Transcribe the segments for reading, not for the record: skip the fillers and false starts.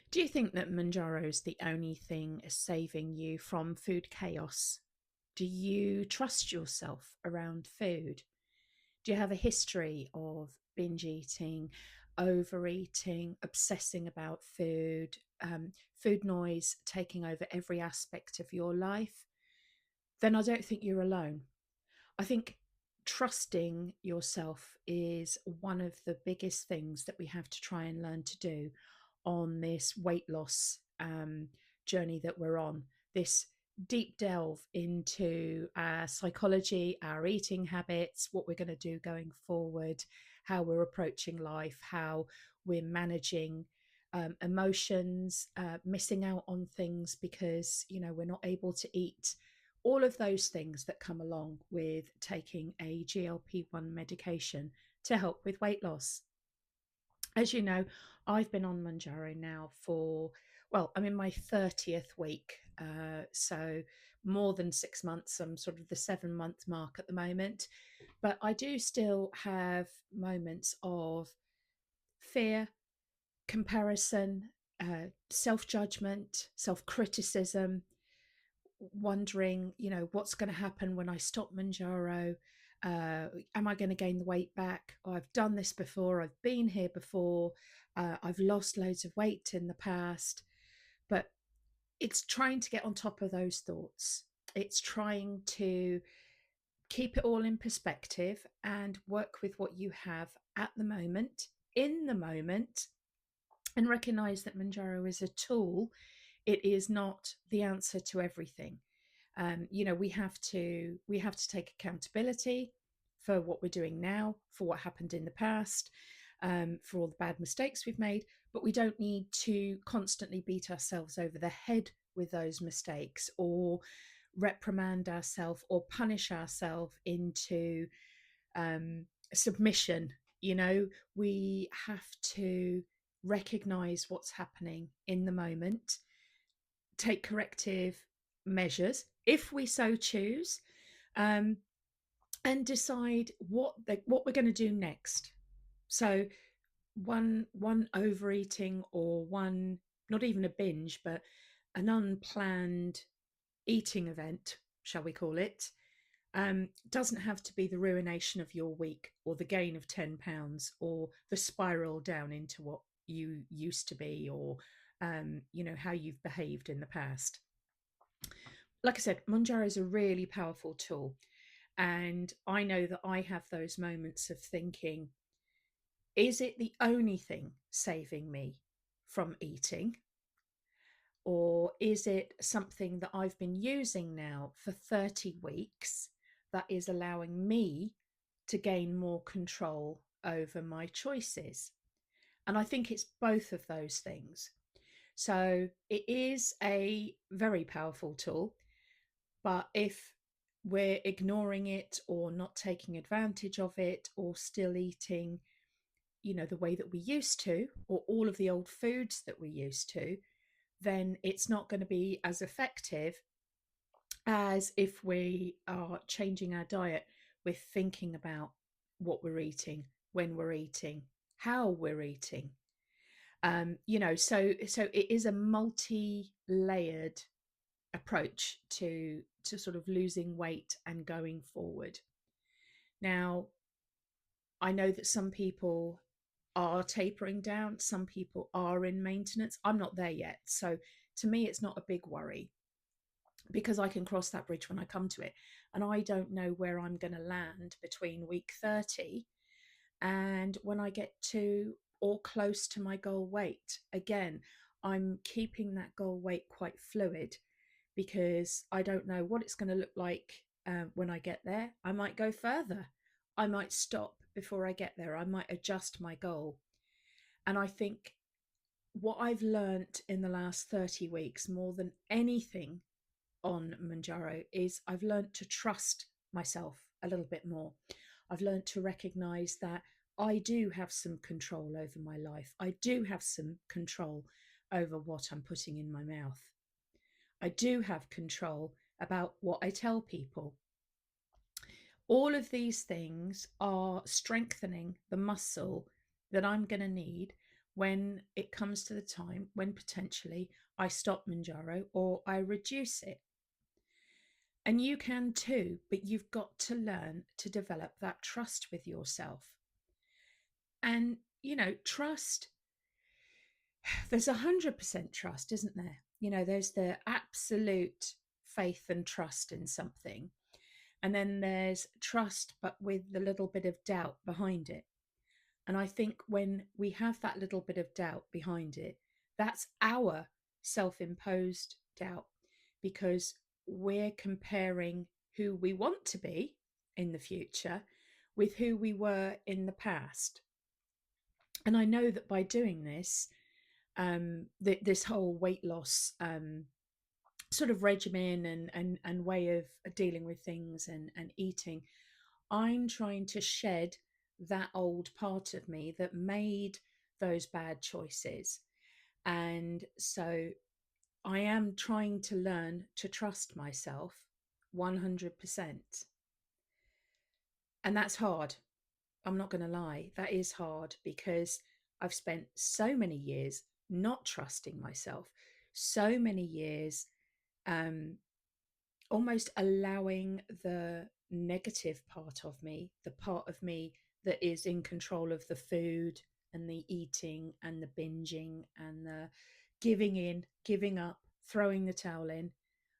Do you think that Mounjaro is the only thing saving you from food chaos? Do you trust yourself around food? Do you have a history of binge eating, overeating, obsessing about food, food noise taking over every aspect of your life? Then I don't think you're alone. I think trusting yourself is one of the biggest things that we have to try and learn to do on this weight loss journey that we're on, this deep delve into our psychology, our eating habits, what we're going to do going forward, how we're approaching life, how we're managing emotions, missing out on things because, we're not able to eat, all of those things that come along with taking a GLP-1 medication to help with weight loss. As you know, I've been on Mounjaro now for, well, I'm in my 30th week. So more than 6 months. I'm sort of the 7 month mark at the moment. But I do still have moments of fear, comparison, self judgment, self criticism, wondering, what's going to happen when I stop Manjaro? Am I going to gain the weight back? Oh, I've done this before. I've been here before. I've lost loads of weight in the past. But it's trying to get on top of those thoughts. It's trying to keep it all in perspective and work with what you have at the moment, in the moment, and recognize that Manjaro is a tool. It is not the answer to everything. We have to take accountability for what we're doing now, for what happened in the past, for all the bad mistakes we've made. But we don't need to constantly beat ourselves over the head with those mistakes, or reprimand ourselves or punish ourselves into submission. We have to recognize what's happening in the moment, take corrective measures if we so choose, um, and decide what we're going to do next. So one overeating, or one, not even a binge, but an unplanned eating event, shall we call it, doesn't have to be the ruination of your week, or the gain of 10 pounds, or the spiral down into what you used to be, or how you've behaved in the past. Like I said, Monjaro is a really powerful tool. And I know that I have those moments of thinking, is it the only thing saving me from eating? Or is it something that I've been using now for 30 weeks that is allowing me to gain more control over my choices? And I think it's both of those things. So it is a very powerful tool. But if we're ignoring it, or not taking advantage of it, or still eating, the way that we used to, or all of the old foods that we used to, then it's not going to be as effective as if we are changing our diet with thinking about what we're eating, when we're eating, how we're eating. So it is a multi-layered approach to sort of losing weight and going forward. Now, I know that some people are tapering down, some people are in maintenance. I'm not there yet. So to me, it's not a big worry, because I can cross that bridge when I come to it. And I don't know where I'm going to land between week 30 and when I get to, or close to, my goal weight. Again, I'm keeping that goal weight quite fluid, because I don't know what it's going to look like when I get there. I might go further. I might stop before I get there. I might adjust my goal. And I think what I've learnt in the last 30 weeks, more than anything on Manjaro, is I've learnt to trust myself a little bit more. I've learnt to recognize that I do have some control over my life. I do have some control over what I'm putting in my mouth. I do have control about what I tell people. All of these things are strengthening the muscle that I'm going to need when it comes to the time when potentially I stop Manjaro or I reduce it. And you can too, but you've got to learn to develop that trust with yourself. And, trust, there's 100% trust, isn't there? There's the absolute faith and trust in something. And then there's trust, but with a little bit of doubt behind it. And I think when we have that little bit of doubt behind it, that's our self imposed doubt, because we're comparing who we want to be in the future with who we were in the past. And I know that by doing this, this whole weight loss sort of regimen and way of dealing with things and eating, I'm trying to shed that old part of me that made those bad choices. And so I am trying to learn to trust myself 100%. And that's hard. I'm not going to lie. That is hard because I've spent so many years not trusting myself, so many years um, almost allowing the negative part of me, the part of me that is in control of the food and the eating and the binging and the giving in, giving up, throwing the towel in.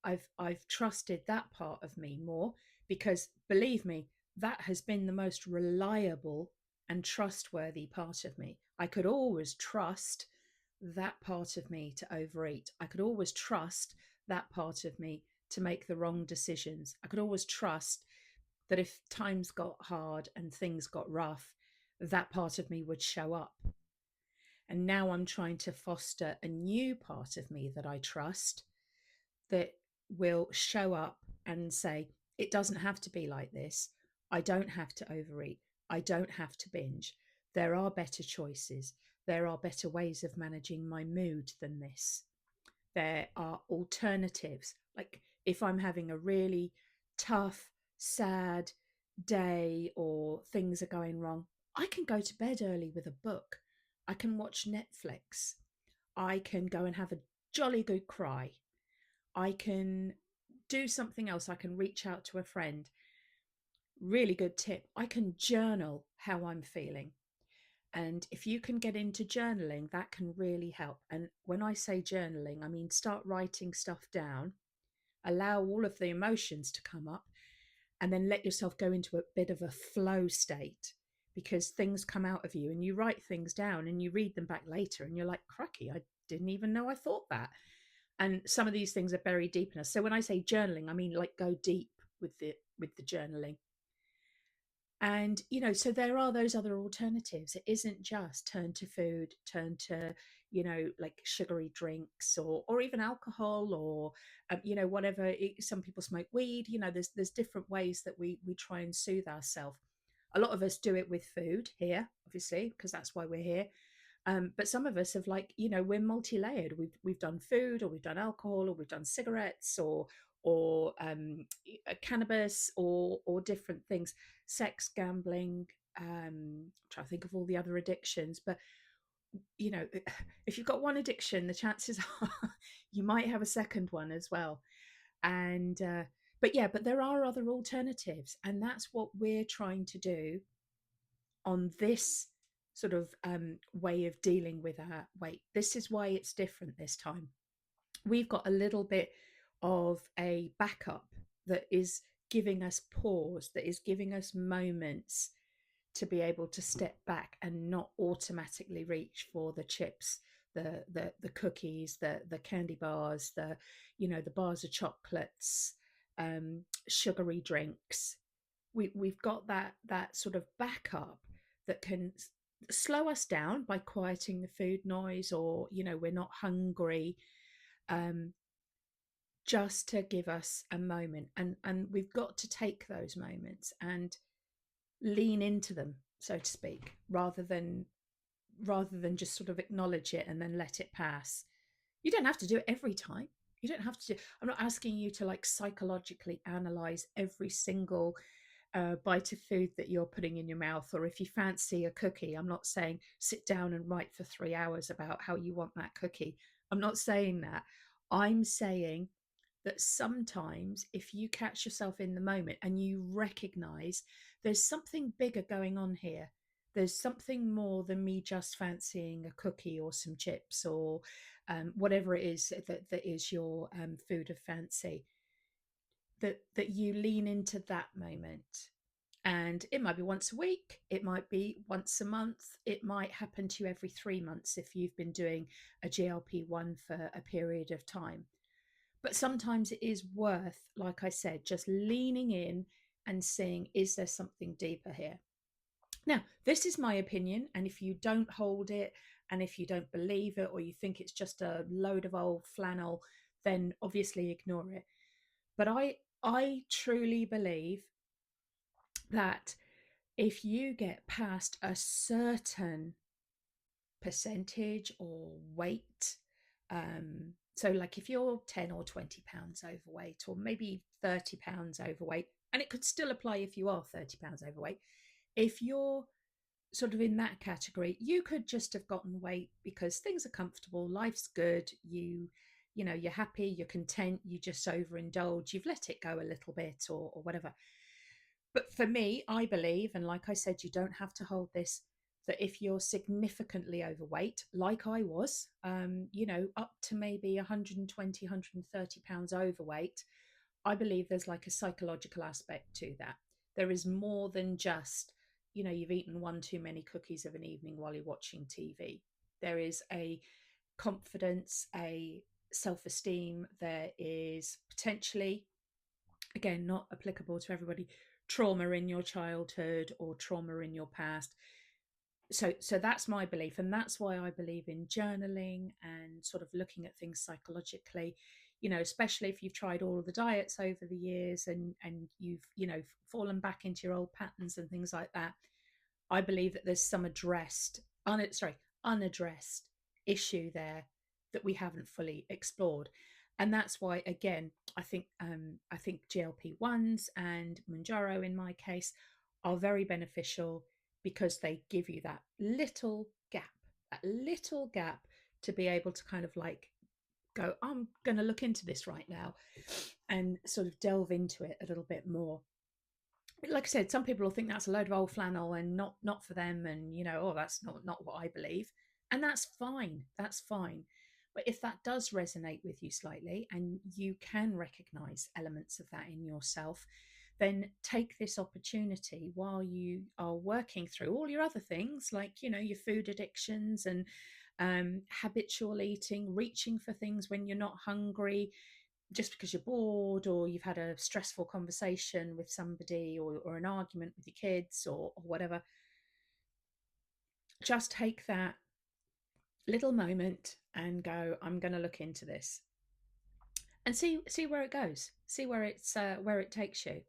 I've trusted that part of me more because believe me, that has been the most reliable and trustworthy part of me. I could always trust that part of me to overeat. I could always trust that part of me to make the wrong decisions. I could always trust that if times got hard and things got rough, that part of me would show up. And now I'm trying to foster a new part of me that I trust, that will show up and say, it doesn't have to be like this. I don't have to overeat. I don't have to binge. There are better choices. There are better ways of managing my mood than this. There are alternatives. Like if I'm having a really tough, sad day or things are going wrong, I can go to bed early with a book. I can watch Netflix. I can go and have a jolly good cry. I can do something else. I can reach out to a friend. Really good tip. I can journal how I'm feeling. And if you can get into journaling, that can really help. And when I say journaling, I mean start writing stuff down, allow all of the emotions to come up, and then let yourself go into a bit of a flow state, because things come out of you and you write things down and you read them back later and you're like, cracky, I didn't even know I thought that. And some of these things are buried deep in us. So when I say journaling, I mean like go deep with the journaling. And so there are those other alternatives. It isn't just turn to food, turn to like sugary drinks or even alcohol or whatever. Some people smoke weed. There's different ways that we try and soothe ourselves. A lot of us do it with food here, obviously, because that's why we're here. But some of us have we're multi-layered. We've done food, or we've done alcohol, or we've done cigarettes, or cannabis, or different things, sex, gambling. I'm trying to think of all the other addictions, but you know, if you've got one addiction, the chances are you might have a second one as well. And but there are other alternatives, and that's what we're trying to do on this sort of way of dealing with our weight. This is why it's different this time. We've got a little bit of a backup that is giving us pause, that is giving us moments to be able to step back and not automatically reach for the chips, the cookies, the candy bars, the bars of chocolates, sugary drinks. We've got that sort of backup that can slow us down by quieting the food noise, or we're not hungry, um, just to give us a moment. And we've got to take those moments and lean into them, so to speak, rather than just sort of acknowledge it and then let it pass. You don't have to do it every time. You don't have to do, I'm not asking you to like psychologically analyze every single bite of food that you're putting in your mouth, or if you fancy a cookie. I'm not saying sit down and write for 3 hours about how you want that cookie. I'm not saying that. I'm saying that sometimes if you catch yourself in the moment and you recognize there's something bigger going on here, there's something more than me just fancying a cookie or some chips or whatever it is that is your food of fancy, that you lean into that moment. And it might be once a week, it might be once a month, it might happen to you every 3 months if you've been doing a GLP-1 for a period of time. But sometimes it is worth, like I said, just leaning in and seeing, is there something deeper here? Now, this is my opinion. And if you don't hold it, and if you don't believe it, or you think it's just a load of old flannel, then obviously ignore it. But I truly believe that if you get past a certain percentage or weight, so like if you're 10 or 20 pounds overweight, or maybe 30 pounds overweight, and it could still apply if you are 30 pounds overweight, if you're sort of in that category, you could just have gotten weight because things are comfortable, life's good, you know, you're happy, you're content, you just overindulge, you've let it go a little bit, or whatever. But for me, I believe, and like I said, you don't have to hold this, that if you're significantly overweight, like I was, you know, up to maybe 120, 130 pounds overweight, I believe there's like a psychological aspect to that. There is more than just, you know, you've eaten one too many cookies of an evening while you're watching TV. There is a confidence, a self esteem. There is potentially, again, not applicable to everybody, trauma in your childhood or trauma in your past. So that's my belief, and that's why I believe in journaling and sort of looking at things psychologically, you know, especially if you've tried all of the diets over the years and you've, you know, fallen back into your old patterns and things like that. I believe that there's some unaddressed issue there that we haven't fully explored. And that's why, again, I think GLP-1s and Mounjaro in my case are very beneficial because they give you that little gap to be able to kind of like go, I'm going to look into this right now and sort of delve into it a little bit more. Like I said, some people will think that's a load of old flannel and not for them, and you know, oh, that's not what I believe, and that's fine. That's fine. But if that does resonate with you slightly, and you can recognize elements of that in yourself, then take this opportunity while you are working through all your other things, like you know, your food addictions and habitual eating, reaching for things when you're not hungry, just because you're bored or you've had a stressful conversation with somebody, or an argument with your kids, or whatever. Just take that little moment and go, I'm going to look into this and see where it goes, see where it takes you.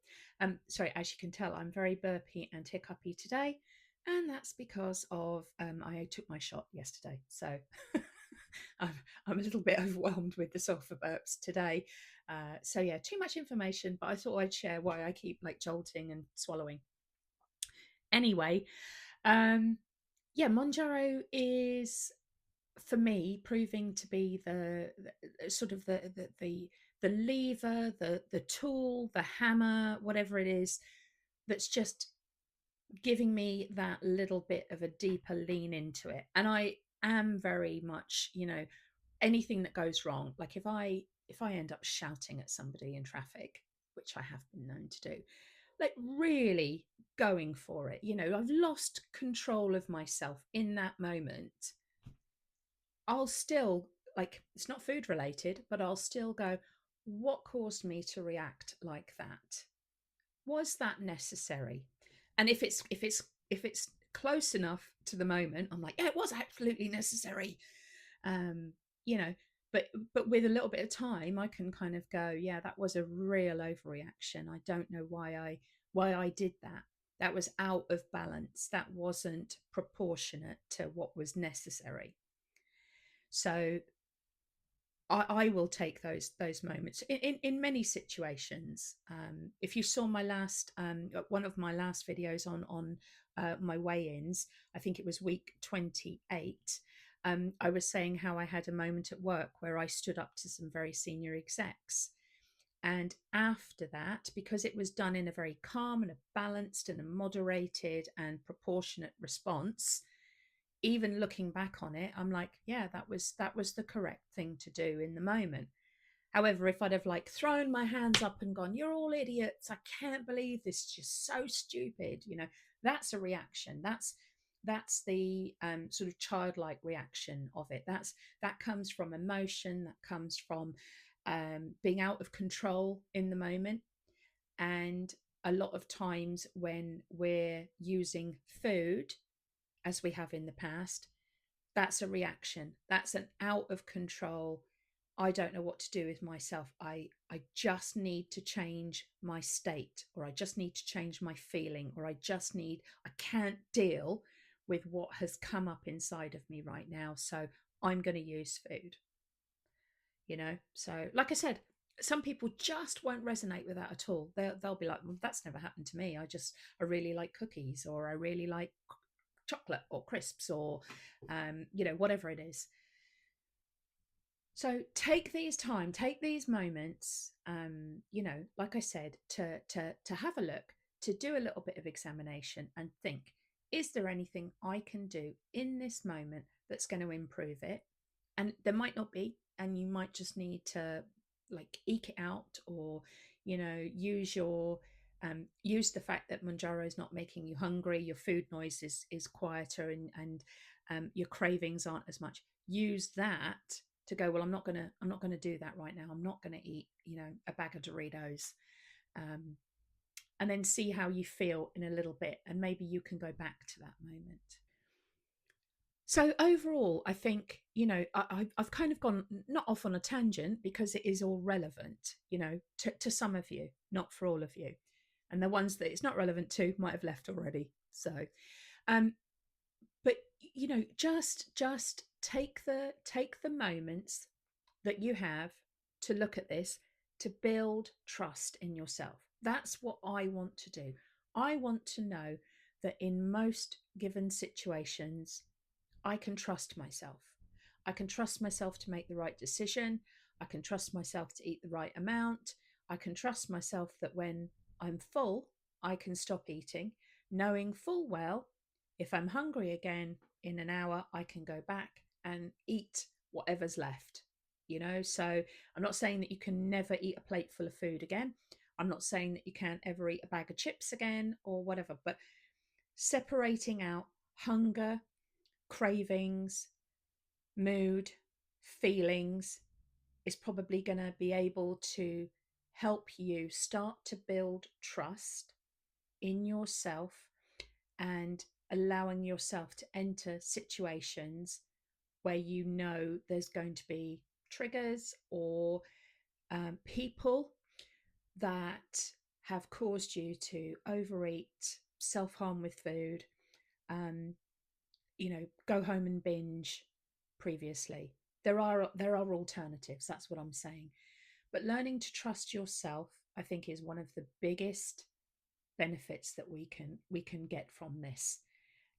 Sorry, as you can tell, I'm very burpy and hiccupy today, and that's because of I took my shot yesterday, so I'm a little bit overwhelmed with the sulfur burps today. So yeah, too much information, but I thought I'd share why I keep like jolting and swallowing. Anyway, um, yeah, Monjaro is for me proving to be the sort of the lever, the tool, the hammer, whatever it is, that's just giving me that little bit of a deeper lean into it. And I am very much, you know, anything that goes wrong, like if I end up shouting at somebody in traffic, which I have been known to do, like really going for it, you know, I've lost control of myself in that moment, I'll still, like, it's not food related, but I'll still go, what caused me to react like that? Was that necessary? And if it's close enough to the moment, I'm like, yeah, it was absolutely necessary. um you know, but with a little bit of time I can kind of go, yeah, that was a real overreaction. I don't know why I did that. That was out of balance, that wasn't proportionate to what was necessary. So I will take those moments in many situations. If you saw my last one of my last videos on my weigh-ins, I think it was week 28. I was saying how I had a moment at work where I stood up to some very senior execs. And after that, because it was done in a very calm and a balanced and a moderated and proportionate response, even looking back on it, I'm like, yeah, that was the correct thing to do in the moment. However, if I'd have like thrown my hands up and gone, "You're all idiots! I can't believe this! Is just so stupid," that's a reaction. That's the sort of childlike reaction of it. That comes from emotion. That comes from being out of control in the moment. And a lot of times when we're using food, as we have in the past, that's a reaction. That's an out of control. I don't know what to do with myself. I just need to change my state, or I just need to change my feeling, or I can't deal with what has come up inside of me right now. So I'm going to use food. So like I said, some people just won't resonate with that at all. They'll be like, well, that's never happened to me. I really like cookies, or I really like chocolate or crisps, or whatever it is. So take these moments, like I said, to have a look, to do a little bit of examination and think, is there anything I can do in this moment that's going to improve it? And there might not be, and you might just need to like eke it out, or use the fact that Mounjaro is not making you hungry, your food noise is quieter, and your cravings aren't as much. Use that to go, well, I'm not gonna do that right now. I'm not gonna eat a bag of Doritos, um, and then see how you feel in a little bit, and maybe you can go back to that moment. So overall, I think I've kind of gone not off on a tangent, because it is all relevant, to some of you, not for all of you, and the ones that it's not relevant to might have left already. So, um, but just take the moments that you have to look at this, to build trust in yourself. That's what I want to do. I want to know that in most given situations, I can trust myself. I can trust myself to make the right decision. I can trust myself to eat the right amount. I can trust myself that when I'm full, I can stop eating, knowing full well if I'm hungry again in an hour, I can go back and eat whatever's left. So I'm not saying that you can never eat a plate full of food again. I'm not saying that you can't ever eat a bag of chips again or whatever, but separating out hunger, cravings, mood, feelings is probably going to be able to help you start to build trust in yourself, and allowing yourself to enter situations where there's going to be triggers, or people that have caused you to overeat, self harm with food, um, go home and binge previously. There are alternatives. That's what I'm saying. But learning to trust yourself, I think, is one of the biggest benefits that we can get from this.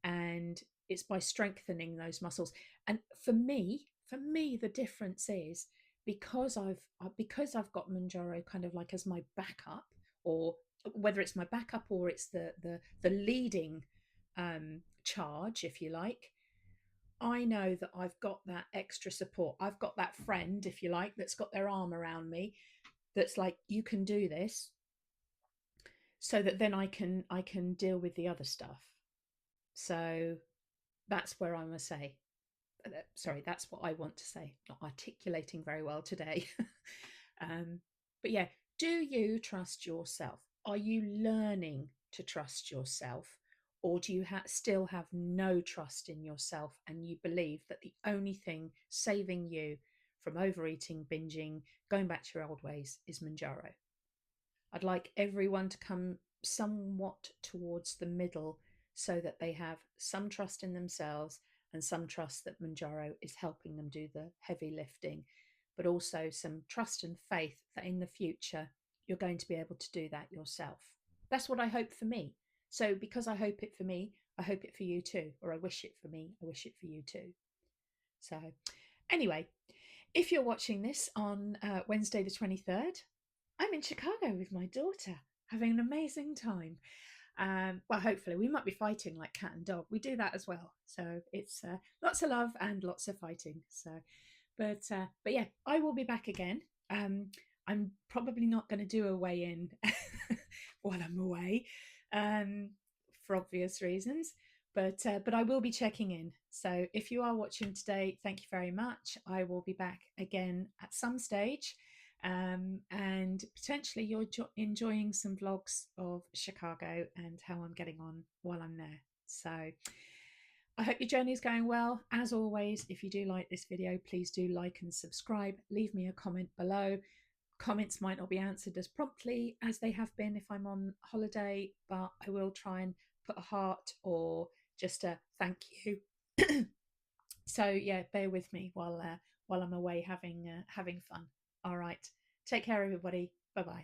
And it's by strengthening those muscles. And for me the difference is, because I've got Mounjaro kind of like as my backup, or whether it's my backup or it's the leading charge, if you like. I know that I've got that extra support. I've got that friend, if you like, that's got their arm around me, that's like, you can do this, so that then I can deal with the other stuff. So that's where I must say, sorry, that's what I want to say. Not articulating very well today. um, but yeah, do you trust yourself? Are you learning to trust yourself? Or do you still have no trust in yourself, and you believe that the only thing saving you from overeating, binging, going back to your old ways is Mounjaro? I'd like everyone to come somewhat towards the middle, so that they have some trust in themselves and some trust that Mounjaro is helping them do the heavy lifting. but also some trust and faith that in the future you're going to be able to do that yourself. That's what I hope for me. So because I hope it for me, I hope it for you too, or I wish it for me, I wish it for you too. So anyway, if you're watching this on Wednesday the 23rd, I'm in Chicago with my daughter having an amazing time. Well, hopefully, we might be fighting like cat and dog. We do that as well. So it's lots of love and lots of fighting. So, but yeah, I will be back again. I'm probably not going to do a weigh in while I'm away, um, for obvious reasons. But I will be checking in. So if you are watching today, thank you very much. I will be back again at some stage. And potentially you're enjoying some vlogs of Chicago and how I'm getting on while I'm there. So I hope your journey is going well. As always, if you do like this video, please do like and subscribe. Leave me a comment below. Comments might not be answered as promptly as they have been if I'm on holiday, but I will try and put a heart or just a thank you. So yeah, bear with me while I'm away having fun. All right, take care, everybody. Bye bye.